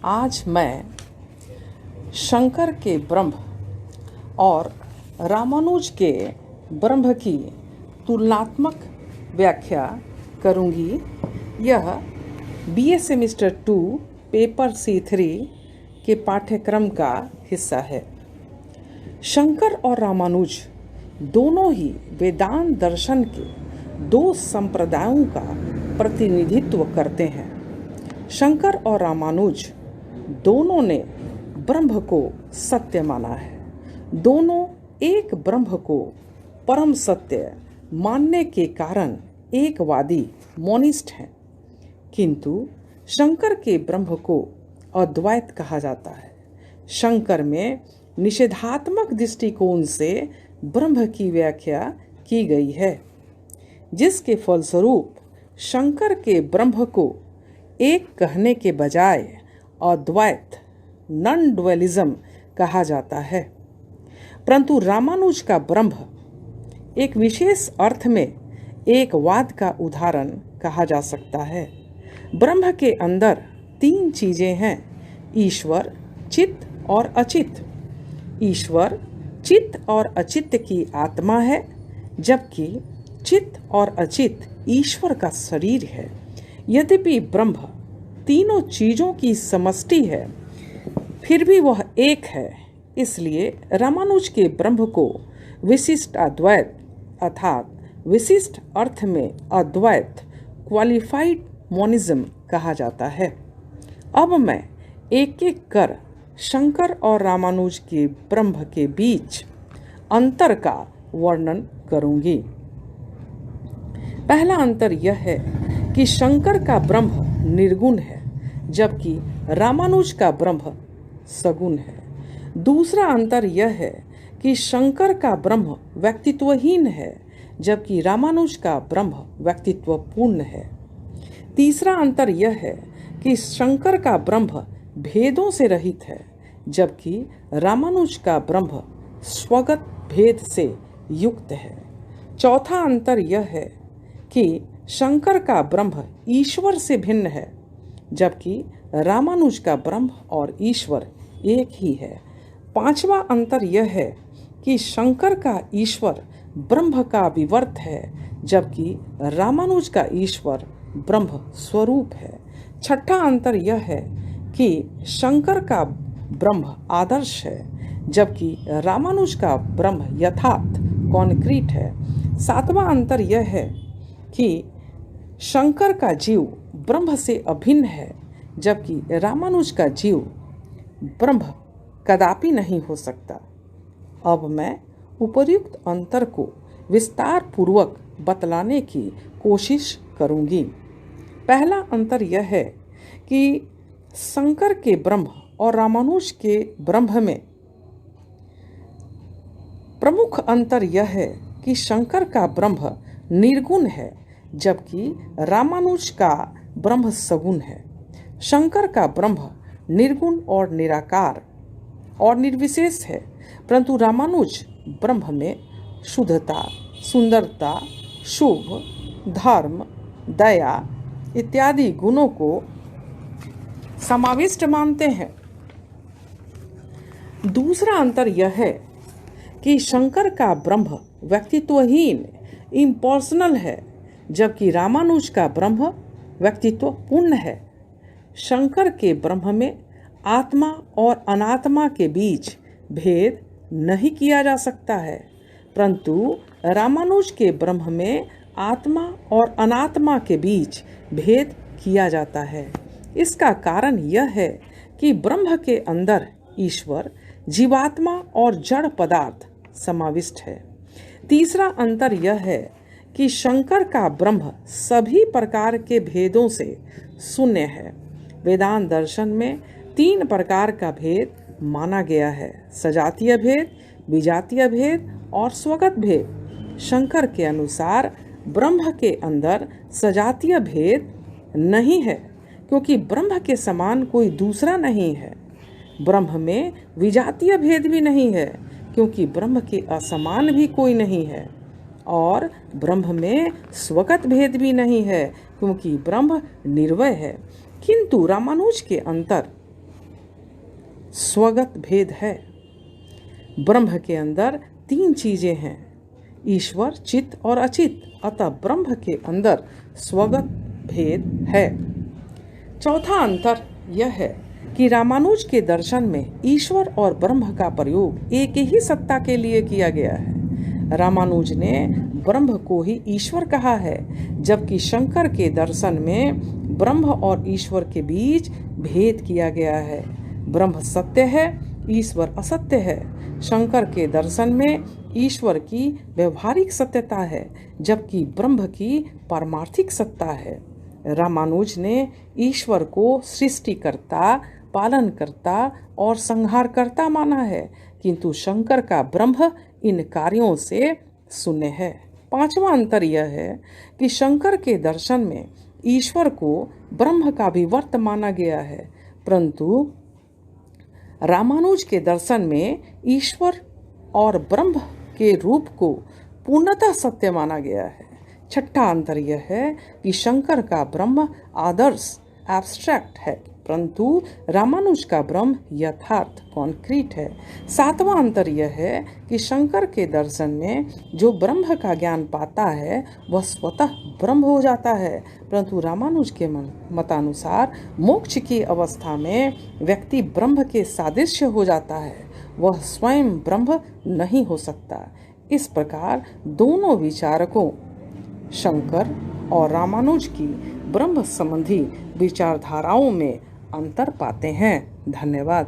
आज मैं शंकर के ब्रह्म और रामानुज के ब्रह्म की तुलनात्मक व्याख्या करूंगी। यह बीए सेमेस्टर 2 पेपर C3 के पाठ्यक्रम का हिस्सा है। शंकर और रामानुज दोनों ही वेदांत दर्शन के दो संप्रदायों का प्रतिनिधित्व करते हैं। शंकर और रामानुज दोनों ने ब्रह्म को सत्य माना है। दोनों एक ब्रह्म को परम सत्य मानने के कारण एकवादी मोनिस्ट हैं, किंतु शंकर के ब्रह्म को अद्वैत कहा जाता है। शंकर में निषेधात्मक दृष्टिकोण से ब्रह्म की व्याख्या की गई है, जिसके फलस्वरूप शंकर के ब्रह्म को एक कहने के बजाय अद्वैत नॉन डुअलिज्म कहा जाता है। परंतु रामानुज का ब्रह्म एक विशेष अर्थ में एक वाद का उदाहरण कहा जा सकता है। ब्रह्म के अंदर तीन चीजें हैं: ईश्वर, चित्त और अचित्त। ईश्वर चित्त और अचित्त की आत्मा है, जबकि चित्त और अचित्त ईश्वर का शरीर है। यद्यपि ब्रह्म तीनों चीजों की समष्टि है, फिर भी वह एक है। इसलिए रामानुज के ब्रह्म को विशिष्ट अद्वैत अर्थात विशिष्ट अर्थ में अद्वैत क्वालिफाइड मोनिज्म कहा जाता है। अब मैं एक एक कर शंकर और रामानुज के ब्रह्म के बीच अंतर का वर्णन करूंगी। पहला अंतर यह है कि शंकर का ब्रह्म निर्गुण है, जबकि रामानुज का ब्रह्म सगुण है। दूसरा अंतर यह है कि शंकर का ब्रह्म व्यक्तित्वहीन है, जबकि रामानुज का ब्रह्म व्यक्तित्वपूर्ण है। तीसरा अंतर यह है कि शंकर का ब्रह्म भेदों से रहित है, जबकि रामानुज का ब्रह्म स्वगत भेद से युक्त है। चौथा अंतर यह है कि शंकर का ब्रह्म ईश्वर से भिन्न है, जबकि रामानुज का ब्रह्म और ईश्वर एक ही है। पांचवा अंतर यह है कि शंकर का ईश्वर ब्रह्म का विवर्त है, जबकि रामानुज का ईश्वर ब्रह्म स्वरूप है। छठा अंतर यह है कि शंकर का ब्रह्म आदर्श है, जबकि रामानुज का ब्रह्म यथार्थ कॉन्क्रीट है। सातवां अंतर यह है कि शंकर का जीव ब्रह्म से अभिन्न है, जबकि रामानुज का जीव ब्रह्म कदापि नहीं हो सकता। अब मैं उपर्युक्त अंतर को विस्तार पूर्वक बतलाने की कोशिश करूंगी। पहला अंतर यह है कि शंकर के ब्रह्म और रामानुज के ब्रह्म में प्रमुख अंतर यह है कि शंकर का ब्रह्म निर्गुण है, जबकि रामानुज का ब्रह्म सगुण है। शंकर का ब्रह्म निर्गुण और निराकार और निर्विशेष है, परंतु रामानुज ब्रह्म में शुद्धता, सुंदरता, शुभ, धर्म, दया इत्यादि गुणों को समाविष्ट मानते हैं। दूसरा अंतर यह है कि शंकर का ब्रह्म व्यक्तित्वहीन इम्पर्सनल है, जबकि रामानुज का ब्रह्म व्यक्तित्वपूर्ण है। शंकर के ब्रह्म में आत्मा और अनात्मा के बीच भेद नहीं किया जा सकता है, परंतु रामानुज के ब्रह्म में आत्मा और अनात्मा के बीच भेद किया जाता है। इसका कारण यह है कि ब्रह्म के अंदर ईश्वर, जीवात्मा और जड़ पदार्थ समाविष्ट है। तीसरा अंतर यह है कि शंकर का ब्रह्म सभी प्रकार के भेदों से शून्य है। वेदांत दर्शन में तीन प्रकार का भेद माना गया है: सजातीय भेद, विजातीय भेद और स्वगत भेद। शंकर के अनुसार ब्रह्म के अंदर सजातीय भेद नहीं है, क्योंकि ब्रह्म के समान कोई दूसरा नहीं है। ब्रह्म में विजातीय भेद भी नहीं है, क्योंकि ब्रह्म के असमान भी कोई नहीं है। और ब्रह्म में स्वगत भेद भी नहीं है, क्योंकि ब्रह्म निर्वय है। किंतु रामानुज के अंतर स्वगत भेद है। ब्रह्म के अंदर 3 चीजें हैं, ईश्वर, चित्त और अचित। अतः ब्रह्म के अंदर स्वगत भेद है। चौथा अंतर यह है कि रामानुज के दर्शन में ईश्वर और ब्रह्म का प्रयोग एक ही सत्ता के लिए किया गया है। रामानुज ने ब्रह्म को ही ईश्वर कहा है, जबकि शंकर के दर्शन में ब्रह्म और ईश्वर के बीच भेद किया गया है। ब्रह्म सत्य है, ईश्वर असत्य है। शंकर के दर्शन में ईश्वर की व्यवहारिक सत्यता है, जबकि ब्रह्म की पारमार्थिक सत्ता है। रामानुज ने ईश्वर को सृष्टिकर्ता, पालनकर्ता और संहारकर्ता माना है, किंतु शंकर का ब्रह्म इन कार्यों से शून्य है। पांचवा अंतर यह है कि शंकर के दर्शन में ईश्वर को ब्रह्म का विवर्त माना गया है, परंतु रामानुज के दर्शन में ईश्वर और ब्रह्म के रूप को पूर्णतः सत्य माना गया है। छठा अंतर यह है कि शंकर का ब्रह्म आदर्श एब्स्ट्रैक्ट है, परंतु रामानुज का ब्रह्म यथार्थ कॉन्क्रीट है। सातवां अंतर यह है कि शंकर के दर्शन में जो ब्रह्म का ज्ञान पाता है वह स्वतः ब्रह्म हो जाता है, परंतु रामानुज के मतानुसार मोक्ष की अवस्था में व्यक्ति ब्रह्म के सादृश्य हो जाता है, वह स्वयं ब्रह्म नहीं हो सकता। इस प्रकार दोनों विचारकों शंकर और रामानुज की ब्रह्म संबंधी विचारधाराओं में अंतर पाते हैं। धन्यवाद।